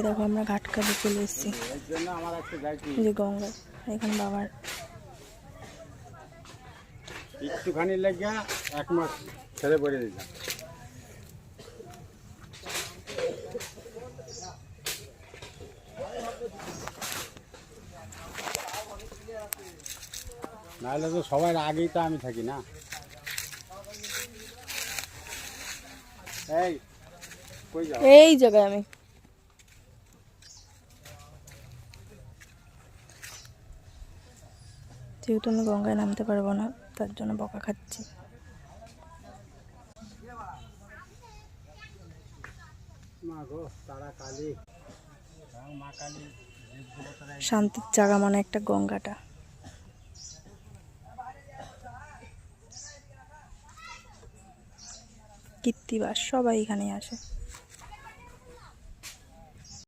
দেখো আমরা ঘাটকালি চলে এসেছি, যে গঙ্গা এখানে বাবার একটুখানি লেগে 1 মাস ছেড়ে পড়ে দিলাম। নাহলে তো সবার আগেই তো আমি থাকি না। এই জায়গায় আমি যেহেতু আমি গঙ্গায় নামতে পারবো না, তার জন্য বকা খাচ্ছি। শান্তির জায়গা মনে একটা গঙ্গাটা। কীর্তিবাস সবাই এখানে আসে।